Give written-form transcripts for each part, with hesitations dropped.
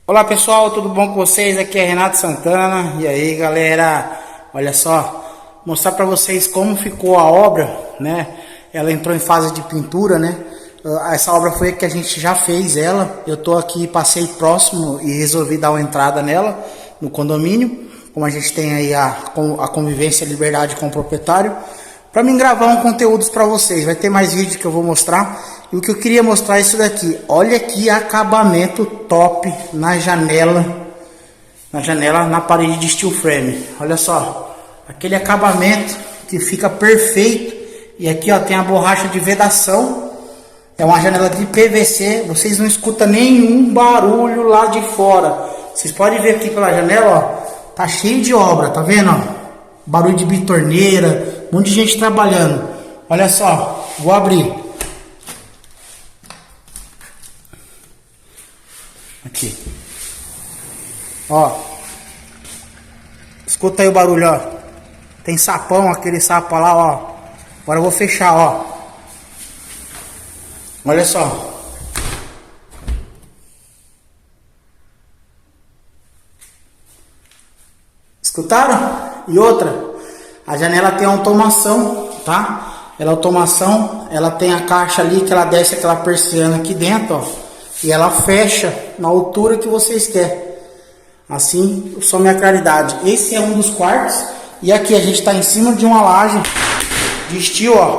Olá pessoal, tudo bom com vocês? Aqui é Renato Santana. E aí galera, olha só, mostrar para vocês como ficou a obra, né? Ela entrou em fase de pintura, né? Essa obra foi a que a gente já fez ela. Eu tô aqui, passei próximo e resolvi dar uma entrada nela, no condomínio. Como a gente tem aí a convivência e liberdade com o proprietário, para mim gravar um conteúdo para vocês. Vai ter mais vídeo que eu vou mostrar. E o que eu queria mostrar é isso daqui. Olha que acabamento top na janela. Na parede de steel frame. Olha só. Aquele acabamento que fica perfeito. E aqui ó, tem a borracha de vedação. É uma janela de PVC. Vocês não escutam nenhum barulho lá de fora. Vocês podem ver aqui pela janela, ó. Tá cheio de obra, tá vendo? Ó? Barulho de bitorneira. Um monte de gente trabalhando. Olha só. Vou abrir. Aqui. Ó. Escuta aí o barulho, ó. Tem sapão, aquele sapo lá, ó. Agora eu vou fechar, ó. Olha só. Escutaram? E outra, a janela tem automação, tá? Ela tem a caixa ali que ela desce aquela persiana aqui dentro, ó. E ela fecha na altura que vocês querem. Assim, só minha claridade. Esse é um dos quartos. E aqui a gente está em cima de uma laje de steel, ó.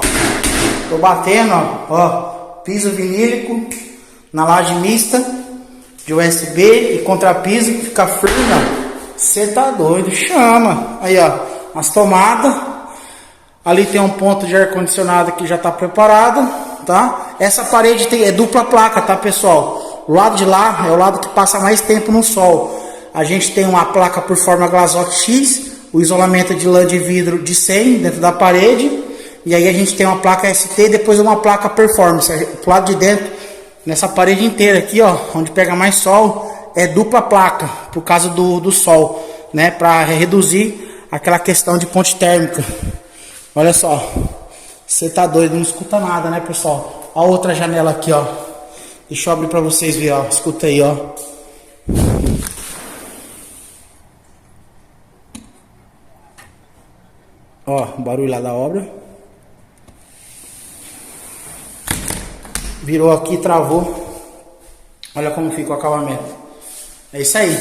Tô batendo, ó. Piso vinílico na laje mista de USB e contrapiso que fica firme, ó. Você tá doido, chama. Aí, ó, as tomadas. Ali tem um ponto de ar-condicionado que já tá preparado, tá? Essa parede é dupla placa, tá, pessoal? O lado de lá é o lado que passa mais tempo no sol. A gente tem uma placa por forma Glazoc X, o isolamento de lã de vidro de 100 dentro da parede. E aí a gente tem uma placa ST e depois uma placa Performance. Pro lado de dentro, nessa parede inteira aqui, ó, onde pega mais sol, é dupla placa, por causa do sol, né? Para reduzir aquela questão de ponte térmica. Olha só, você tá doido, não escuta nada, né, pessoal? A outra janela aqui, ó. Deixa eu abrir pra vocês verem, ó. Escuta aí, ó. Ó, barulho lá da obra. Virou aqui, travou. Olha como fica o acabamento. É isso aí.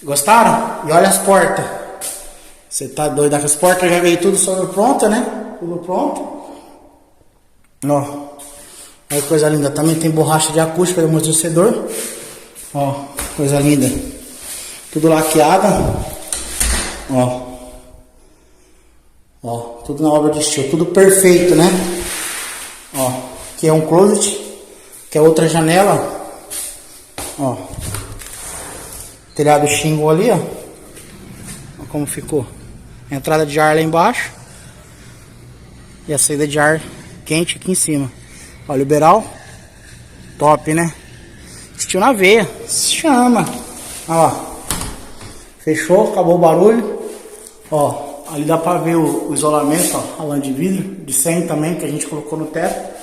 Gostaram? E olha as portas. Você tá doido? As portas já veio tudo sobre pronta, né? Tudo pronto. Ó. Olha que coisa linda. Também tem borracha de acústica do amortecedor. Ó. Coisa linda. Tudo laqueado. Ó. Ó. Tudo na obra de estilo. Tudo perfeito, né? Ó. Aqui é um closet. Que é outra janela. Ó. Telhado shingle ali, ó. Olha como ficou. Entrada de ar lá embaixo. E a saída de ar quente aqui em cima. Ó, liberal. Top, né? Estilo na veia. Chama. Ó. Fechou, acabou o barulho. Ó, ali dá pra ver o isolamento, ó. A lã de vidro de 100 também, que a gente colocou no teto.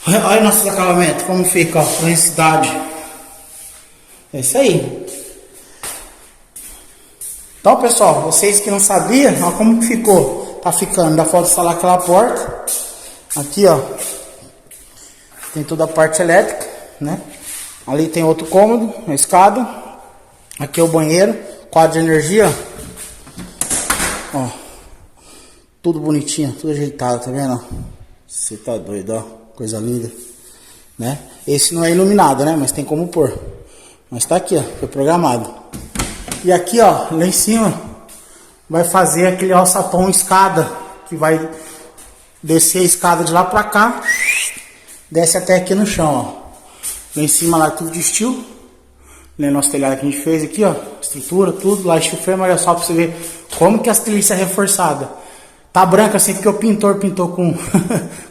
Olha nossos acabamentos, como fica, ó. Densidade. É isso aí. Então, pessoal, vocês que não sabiam, ó, como que ficou? Tá ficando, dá pra instalar aquela porta. Aqui, ó, tem toda a parte elétrica, né? Ali tem outro cômodo, a escada. Aqui é o banheiro, quadro de energia, ó. Tudo bonitinho, tudo ajeitado, tá vendo? Você tá doido, ó, coisa linda, né? Esse não é iluminado, né? Mas tem como pôr. Mas tá aqui, ó, foi programado. E aqui, ó, lá em cima, vai fazer aquele alçapão escada, que vai descer a escada de lá pra cá, desce até aqui no chão, ó. Lá em cima, lá tudo de steel, né, nosso telhado que a gente fez aqui, ó, estrutura, tudo, lá steel frame, olha só pra você ver como que as trilhas é reforçada. Tá branca assim porque o pintor pintou com,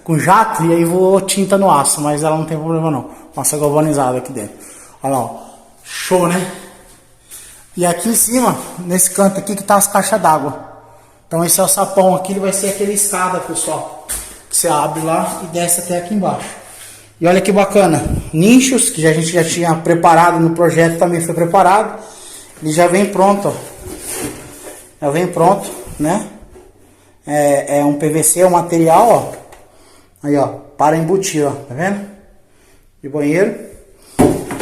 com jato, e aí voou tinta no aço, mas ela não tem problema não. Nossa, galvanizada aqui dentro. Olha lá, ó. Show, né? E aqui em cima, nesse canto aqui que tá as caixas d'água. Então esse é o sapão aqui, ele vai ser aquele escada, pessoal. Que você abre lá e desce até aqui embaixo. E olha que bacana, nichos que a gente já tinha preparado no projeto, também foi preparado. Ele já vem pronto, ó. Já vem pronto, né? É um PVC, é um material, ó. Aí, ó, para embutir, ó, tá vendo? De banheiro.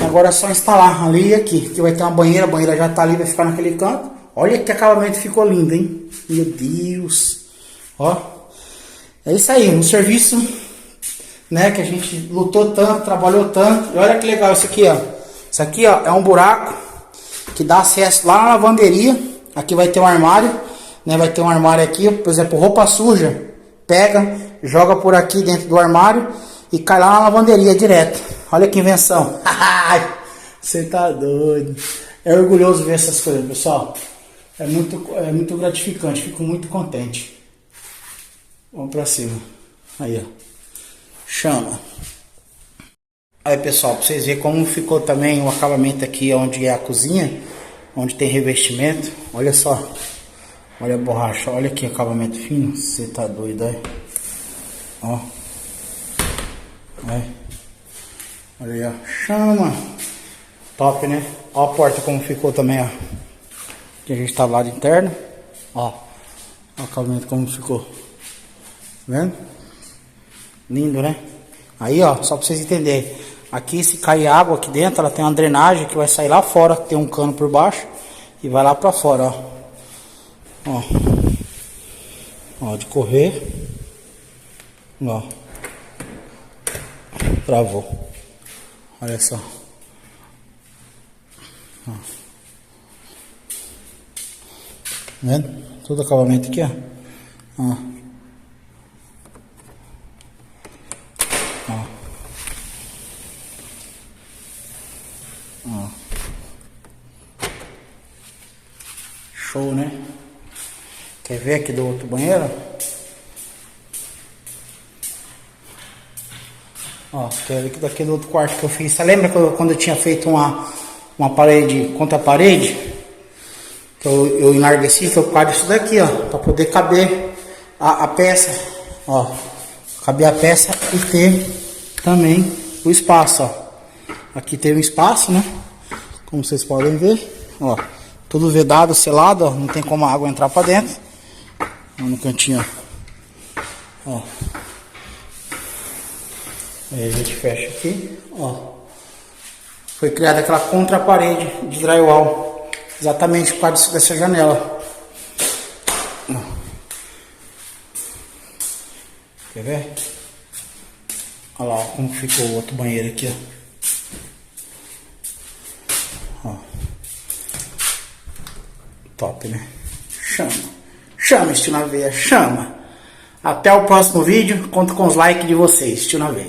Agora é só instalar ali e aqui, que vai ter uma banheira, a banheira já tá ali, vai ficar naquele canto. Olha que acabamento ficou lindo, hein? Meu Deus. Ó. É isso aí, um serviço, né, que a gente lutou tanto, trabalhou tanto. E olha que legal isso aqui, ó. Isso aqui, ó, é um buraco que dá acesso lá na lavanderia. Aqui vai ter um armário, né? Vai ter um armário aqui, por exemplo, roupa suja. Pega, joga por aqui dentro do armário e cai lá na lavanderia direto. Olha que invenção. Você tá doido. É orgulhoso ver essas coisas, pessoal. É muito gratificante, fico muito contente. Vamos pra cima. Aí, ó. Chama. Aí, pessoal, pra vocês verem como ficou também o acabamento aqui onde é a cozinha, onde tem revestimento. Olha só. Olha a borracha, olha aqui o acabamento fino. Você tá doido, aí. Ó. Aí. Olha aí, ó. Chama. Top, né? Ó a porta como ficou também, ó. Que a gente tá lá de interno. Ó. O acabamento como ficou. Tá vendo? Lindo, né? Aí, ó, só pra vocês entenderem. Aqui, se cair água aqui dentro, ela tem uma drenagem que vai sair lá fora. Tem um cano por baixo. E vai lá pra fora, ó. Ó. Ó, de correr. Ó. Travou. Olha só. Ó. Vendo? Todo acabamento aqui, ó. Ó. Ó. Ó. Show, né? Quer ver aqui do outro banheiro? Ó, quer ver aqui daquele outro quarto que eu fiz. Você lembra quando eu tinha feito uma parede contra a parede? Que eu enlargueci, foi por causa disso daqui, ó. Pra poder caber a peça. Ó. Caber a peça e ter também o espaço, ó. Aqui tem um espaço, né? Como vocês podem ver. Ó. Tudo vedado, selado, ó. Não tem como a água entrar pra dentro. No cantinho, ó. Aí a gente fecha aqui, ó. Foi criada aquela contra-parede de drywall, exatamente por causa dessa janela. Ó. Quer ver? Olha lá como ficou o outro banheiro aqui, ó. Ó. Top, né? Chama. Chama, Tio na Veia, chama. Até o próximo vídeo. Conto com os likes de vocês, Tio na Veia.